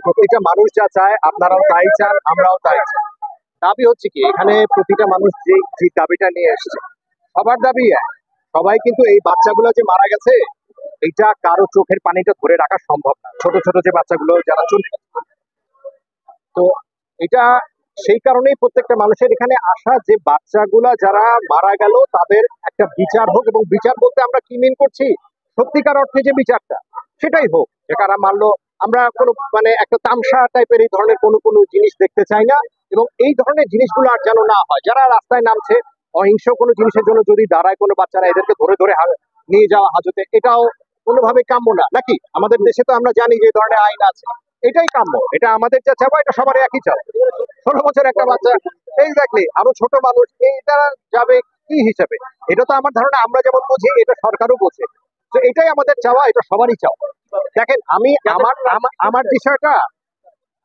প্রতিটা মানুষ যা চায় আপনারাও তাই চান, আমরাও তাই চাই। দাবি হচ্ছে কি, এখানে প্রতিটা মানুষ যে যে দাবিটা নিয়ে এসছে সবার দাবি এক। সবাই কিন্তু এই বাচ্চাগুলো যে মারা গেছে এটা কারো চোখের পানিটা ধরে রাখা সম্ভব না। ছোট ছোট যে বাচ্চাগুলো যারা চলে গেছে, তো এটা সেই কারণেই প্রত্যেকটা মানুষের এখানে আসা যে বাচ্চাগুলা যারা মারা গেল তাদের একটা বিচার হোক। এবং বিচার বলতে আমরা কি মিন করছি, সত্যিকার অর্থে যে বিচারটা সেটাই হোক। যে কারা মারলো, আমরা কোনো মানে একটা তামসা টাইপের এই ধরনের কোনো কোনো জিনিস দেখতে চাই না। এবং এই ধরনের জিনিসগুলো আর যেন না হয়। যারা রাস্তায় নামছে অহিংস কোনো জিনিসের জন্য যদি দাঁড়ায় কোনো বাচ্চারা, এদেরকে ধরে ধরে নিয়ে যাওয়া হাজতে, এটাও কোনোভাবে কাম্য না নাকি? আমাদের দেশে তো আমরা জানি যে এই ধরনের আইন আছে, এটাই কাম্য। এটা আমাদের যা চাওয়া এটা সবার একই চাওয়া। 16 বছর একটা বাচ্চা, এক্স্যাক্টলি, আরো ছোট মানুষ, এইটা যাবে কি হিসাবে? এটা তো আমার ধারণা আমরা যেমন বুঝি এটা সরকারও বোঝে। তো এটাই আমাদের চাওয়া, এটা সবারই চাওয়া। দেখেন, আমি আমার আমার বিষয়টা,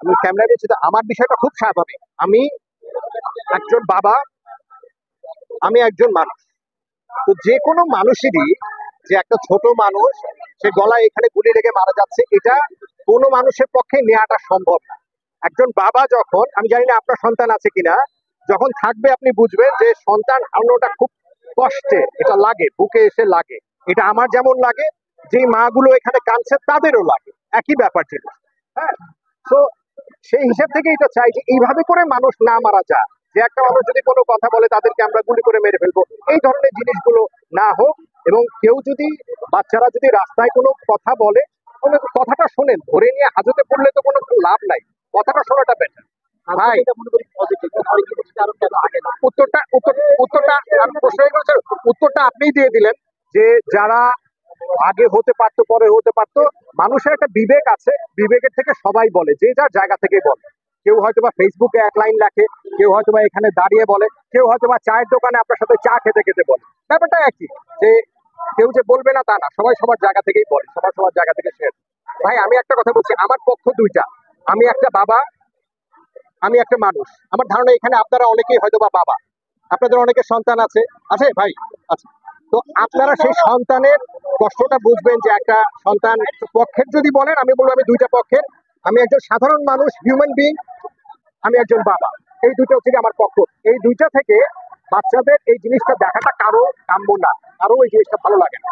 আমি ক্যামেরায় বলছি তো, আমার বিষয়টা খুব স্বাভাবিক। আমি একজন বাবা, আমি একজন মানুষ। তো যে কোনো মানুষেরই যে একটা ছোট মানুষ সে গলায় এখানে গুলি লেগে মারা যাচ্ছে, এটা কোনো মানুষের পক্ষে নেওয়াটা সম্ভব না। একজন বাবা যখন, আমি জানি না আপনার সন্তান আছে কিনা, যখন থাকবে আপনি বুঝবেন যে সন্তান হারানোটা খুব কষ্টে, এটা লাগে, বুকে এসে লাগে। এটা আমার যেমন লাগে, যে মাগুলো এখানে কাঁদছে তাদেরও লাগে, একই ব্যাপার ছিল। হ্যাঁ, তো সেই হিসাব থেকে এটা চাই যে এইভাবে করে মানুষ না মারা যায়। যে একটা মানুষ যদি কোনো কথা বলে তাদেরকে আমরা গুলি করে মেরে ফেলবো, এই ধরনের জিনিসগুলো না হোক। এবং কেউ যদি, বাচ্চারা যদি রাস্তায় কোনো কথা বলে, কথাটা শোনেন, ধরে নিয়ে হাজতে পড়লে তো কোনো লাভ নাই, কথাটা শোনাটা বেটার। ভাই, উত্তরটা উত্তরটা উত্তরটা আপনিই দিয়ে দিলেন। যে যারা আগে হতে পারতো, পরে হতে পারতো, মানুষের একটা বিবেক আছে, বিবেকের থেকে সবাই বলে, যে যার জায়গা থেকে বলে। কেউ হয়তোবা ফেসবুকে এক লাইন লেখে, কেউ হয়তোবা এখানে দাঁড়িয়ে বলে, কেউ হয়তোবা চায়ের দোকানে আপনার সাথে চা খেতে খেতে বলে। ব্যাপারটা একই, যে কেউ যে বলবে না তা না, সবাই সবার জায়গা থেকেই বলে, সবার সবার জায়গা থেকে শেয়ার। ভাই, আমি একটা কথা বলছি, আমার পক্ষ দুইটা। আমি একটা বাবা, আমি একটা মানুষ। আমার ধারণা এখানে আপনারা অনেকেই হয়তো বা বাবা, আপনাদের অনেকের সন্তান আছে, আছে ভাই? আচ্ছা, তো আপনারা সেই সন্তানের কষ্টটা বুঝবেন। যে একটা সন্তান পক্ষের যদি বলেন, আমি বলবো আমি দুইটা পক্ষের। আমি একজন সাধারণ মানুষ, হিউম্যান বিং, আমি একজন বাবা। এই দুইটা হচ্ছে আমার পক্ষ। এই দুইটা থেকে বাচ্চাদের এই জিনিসটা দেখাটা কারো কাম্য না, কারো এই জিনিসটা ভালো লাগে না।